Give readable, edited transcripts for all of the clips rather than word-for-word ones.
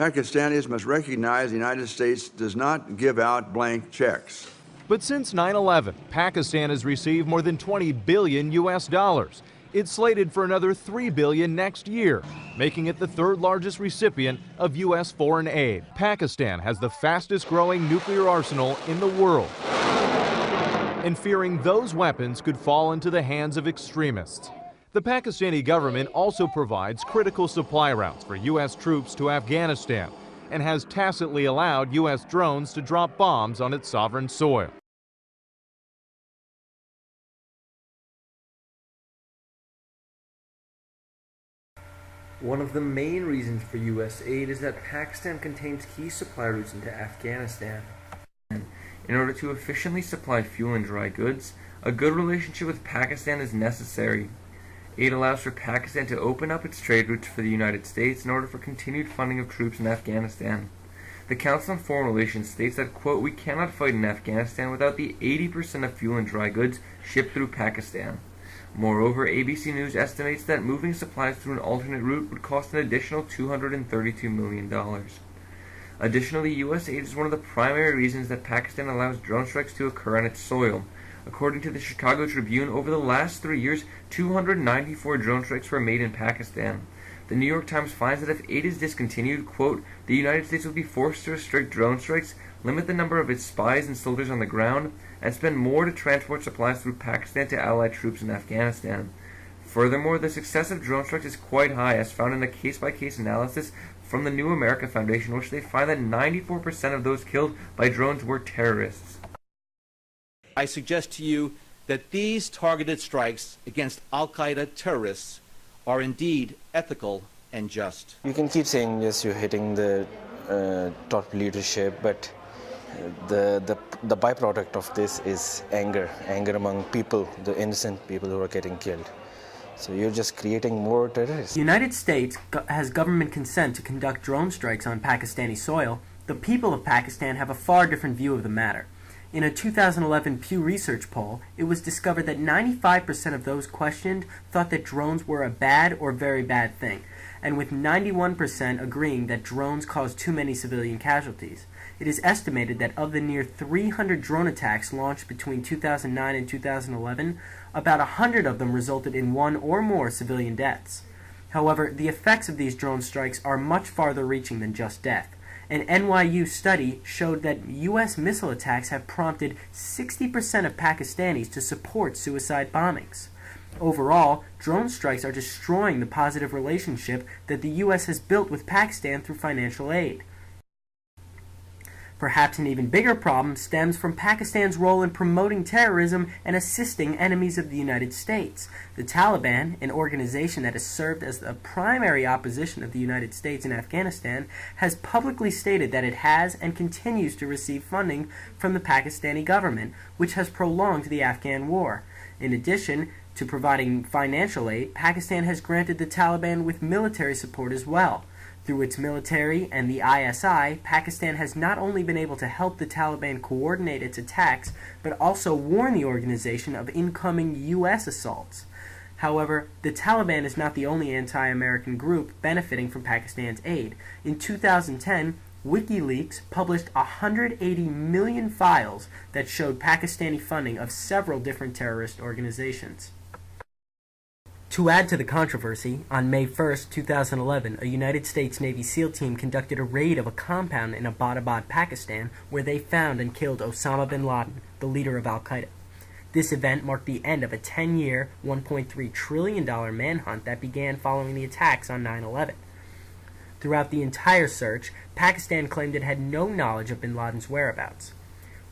Pakistanis must recognize the United States does not give out blank checks. But since 9/11, Pakistan has received more than $20 billion US dollars. It's slated for another $3 billion next year, making it the third largest recipient of U.S. foreign aid. Pakistan has the fastest growing nuclear arsenal in the world, and fearing those weapons could fall into the hands of extremists. The Pakistani government also provides critical supply routes for U.S. troops to Afghanistan and has tacitly allowed U.S. drones to drop bombs on its sovereign soil. One of the main reasons for U.S. aid is that Pakistan contains key supply routes into Afghanistan. In order to efficiently supply fuel and dry goods, a good relationship with Pakistan is necessary. Aid allows for Pakistan to open up its trade routes for the United States in order for continued funding of troops in Afghanistan. The Council on Foreign Relations states that, quote, "We cannot fight in Afghanistan without the 80% of fuel and dry goods shipped through Pakistan." Moreover, ABC News estimates that moving supplies through an alternate route would cost an additional $232 million. Additionally, U.S. aid is one of the primary reasons that Pakistan allows drone strikes to occur on its soil. According to the Chicago Tribune, over the last 3 years, 294 drone strikes were made in Pakistan. The New York Times finds that if aid is discontinued, quote, "the United States would be forced to restrict drone strikes, limit the number of its spies and soldiers on the ground, and spend more to transport supplies through Pakistan to allied troops in Afghanistan." Furthermore, the success of drone strikes is quite high, as found in a case-by-case analysis from the New America Foundation, which they find that 94% of those killed by drones were terrorists. I suggest to you that these targeted strikes against al-Qaeda terrorists are indeed ethical and just. You can keep saying, yes, you're hitting the top leadership, but the byproduct of this is anger among people, the innocent people who are getting killed. So you're just creating more terrorists. The United States has government consent to conduct drone strikes on Pakistani soil. The people of Pakistan have a far different view of the matter. In a 2011 Pew Research poll, it was discovered that 95% of those questioned thought that drones were a bad or very bad thing, and with 91% agreeing that drones cause too many civilian casualties. It is estimated that of the near 300 drone attacks launched between 2009 and 2011, about 100 of them resulted in one or more civilian deaths. However, the effects of these drone strikes are much farther reaching than just death. An NYU study showed that U.S. missile attacks have prompted 60% of Pakistanis to support suicide bombings. Overall, drone strikes are destroying the positive relationship that the U.S. has built with Pakistan through financial aid. Perhaps an even bigger problem stems from Pakistan's role in promoting terrorism and assisting enemies of the United States. The Taliban, an organization that has served as the primary opposition of the United States in Afghanistan, has publicly stated that it has and continues to receive funding from the Pakistani government, which has prolonged the Afghan war. In addition to providing financial aid, Pakistan has granted the Taliban with military support as well. Through its military and the ISI, Pakistan has not only been able to help the Taliban coordinate its attacks, but also warn the organization of incoming U.S. assaults. However, the Taliban is not the only anti-American group benefiting from Pakistan's aid. In 2010, WikiLeaks published 180 million files that showed Pakistani funding of several different terrorist organizations. To add to the controversy, on May 1, 2011, a United States Navy SEAL team conducted a raid of a compound in Abbottabad, Pakistan, where they found and killed Osama bin Laden, the leader of al-Qaeda. This event marked the end of a 10-year, $1.3 trillion manhunt that began following the attacks on 9/11. Throughout the entire search, Pakistan claimed it had no knowledge of bin Laden's whereabouts.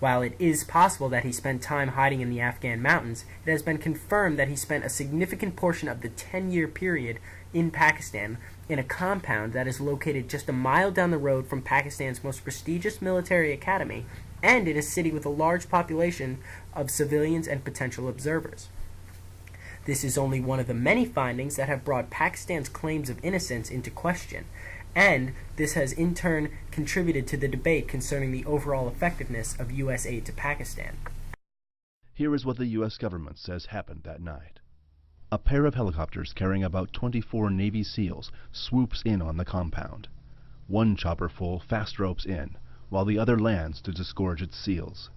While it is possible that he spent time hiding in the Afghan mountains, it has been confirmed that he spent a significant portion of the 10-year period in Pakistan in a compound that is located just a mile down the road from Pakistan's most prestigious military academy and in a city with a large population of civilians and potential observers. This is only one of the many findings that have brought Pakistan's claims of innocence into question, and this has in turn contributed to the debate concerning the overall effectiveness of U.S. aid to Pakistan. Here is what the U.S. government says happened that night. A pair of helicopters carrying about 24 Navy SEALs swoops in on the compound. One chopper full fast ropes in, while the other lands to disgorge its seals.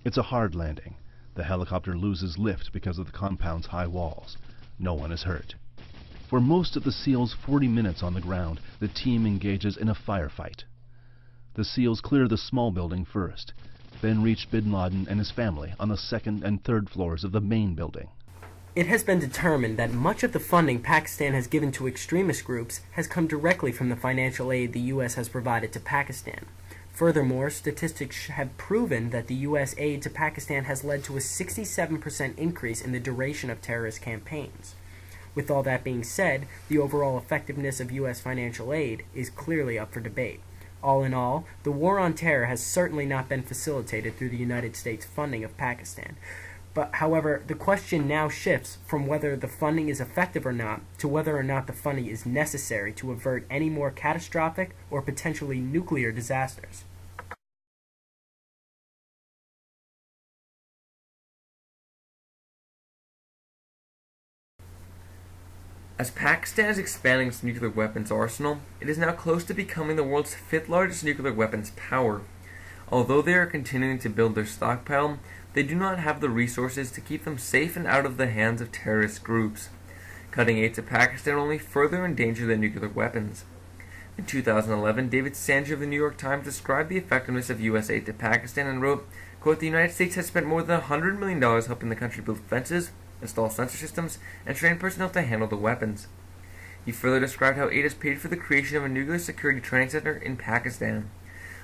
It's a hard landing. The helicopter loses lift because of the compound's high walls. No one is hurt. For most of the SEAL's 40 minutes on the ground, the team engages in a firefight. The SEALs clear the small building first, then reach bin Laden and his family on the second and third floors of the main building. It has been determined that much of the funding Pakistan has given to extremist groups has come directly from the financial aid the U.S. has provided to Pakistan. Furthermore, statistics have proven that the U.S. aid to Pakistan has led to a 67% increase in the duration of terrorist campaigns. With all that being said, the overall effectiveness of U.S. financial aid is clearly up for debate. All in all, the war on terror has certainly not been facilitated through the United States funding of Pakistan. But, however, the question now shifts from whether the funding is effective or not to whether or not the funding is necessary to avert any more catastrophic or potentially nuclear disasters. As Pakistan is expanding its nuclear weapons arsenal, it is now close to becoming the world's fifth largest nuclear weapons power. Although they are continuing to build their stockpile, they do not have the resources to keep them safe and out of the hands of terrorist groups. Cutting aid to Pakistan will only further endanger their nuclear weapons. In 2011, David Sanger of the New York Times described the effectiveness of U.S. aid to Pakistan and wrote, quote, "The United States has spent more than $100 million helping the country build fences, install sensor systems, and train personnel to handle the weapons." He further described how aid has paid for the creation of a nuclear security training center in Pakistan.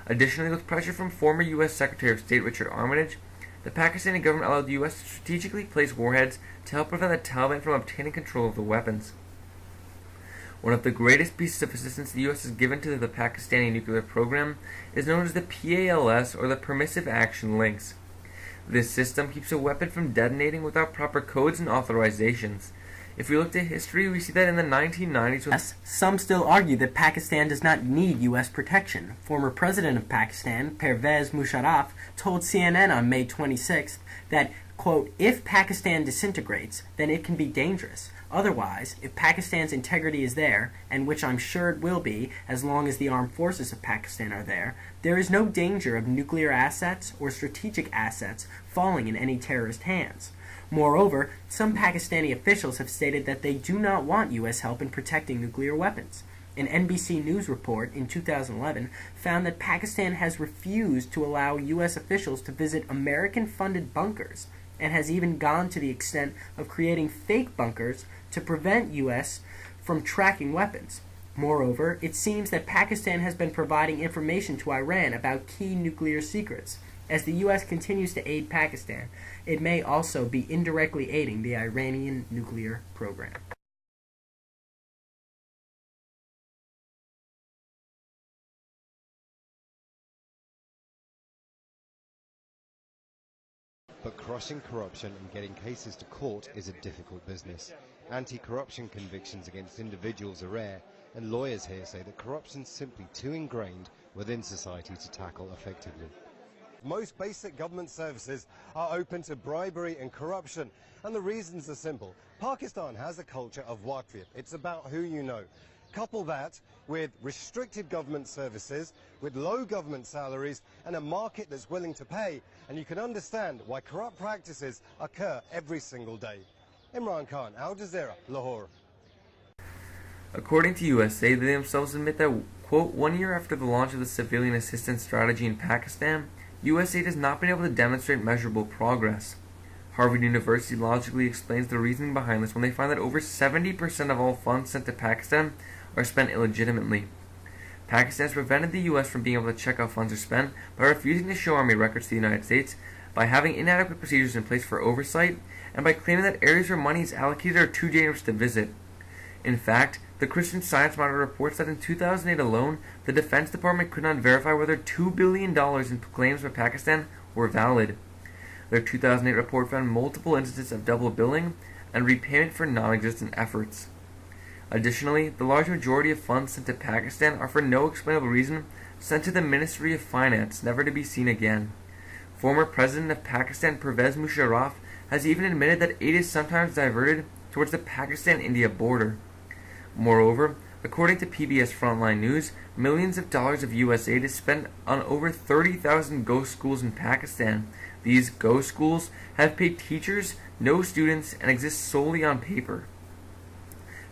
Additionally, with pressure from former U.S. Secretary of State Richard Armitage, the Pakistani government allowed the U.S. to strategically place warheads to help prevent the Taliban from obtaining control of the weapons. One of the greatest pieces of assistance the U.S. has given to the Pakistani nuclear program is known as the PALS, or the Permissive Action Links. This system keeps a weapon from detonating without proper codes and authorizations. If we look to history, we see that in the 1990s... Some still argue that Pakistan does not need U.S. protection. Former President of Pakistan, Pervez Musharraf, told CNN on May 26th that, quote, "If Pakistan disintegrates, then it can be dangerous. Otherwise, if Pakistan's integrity is there, and which I'm sure it will be as long as the armed forces of Pakistan are there is no danger of nuclear assets or strategic assets falling in any terrorist hands." Moreover, some Pakistani officials have stated that they do not want U.S. help in protecting nuclear weapons. An NBC News report in 2011 found that Pakistan has refused to allow U.S. officials to visit American-funded bunkers and has even gone to the extent of creating fake bunkers to prevent U.S. from tracking weapons. Moreover, it seems that Pakistan has been providing information to Iran about key nuclear secrets. As the U.S. continues to aid Pakistan, it may also be indirectly aiding the Iranian nuclear program. But crushing corruption and getting cases to court is a difficult business. Anti-corruption convictions against individuals are rare, and lawyers here say that corruption's simply too ingrained within society to tackle effectively. Most basic government services are open to bribery and corruption, and the reasons are simple. Pakistan has a culture of waqf. It's about who you know. Couple that with restricted government services, with low government salaries, and a market that's willing to pay, and you can understand why corrupt practices occur every single day. Imran Khan, Al Jazeera, Lahore. According to USA, they themselves admit that, quote, 1 year after the launch of the civilian assistance strategy in Pakistan, USAID has not been able to demonstrate measurable progress. Harvard University logically explains the reasoning behind this when they find that over 70% of all funds sent to Pakistan are spent illegitimately. Pakistan has prevented the U.S. from being able to check how funds are spent by refusing to show Army records to the United States, by having inadequate procedures in place for oversight, and by claiming that areas where money is allocated are too dangerous to visit. In fact, the Christian Science Monitor reports that in 2008 alone, the Defense Department could not verify whether $2 billion in claims by Pakistan were valid. Their 2008 report found multiple instances of double billing and repayment for non-existent efforts. Additionally, the large majority of funds sent to Pakistan are for no explainable reason sent to the Ministry of Finance, never to be seen again. Former President of Pakistan Pervez Musharraf has even admitted that aid is sometimes diverted towards the Pakistan-India border. Moreover, According to PBS Frontline News, millions of dollars of U.S. aid is spent on over 30,000 ghost schools in Pakistan. These ghost schools have paid teachers, no students, and exist solely on paper.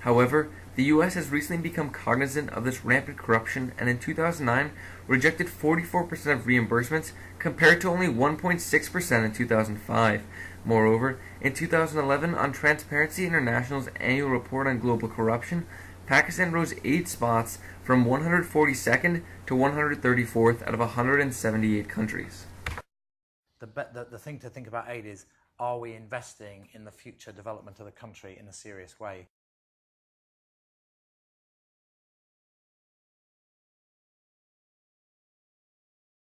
However, the U.S. has recently become cognizant of this rampant corruption and in 2009 rejected 44% of reimbursements compared to only 1.6% in 2005. Moreover, in 2011, on Transparency International's annual report on global corruption, Pakistan rose 8 spots from 142nd to 134th out of 178 countries. The thing to think about aid is, are we investing in the future development of the country in a serious way?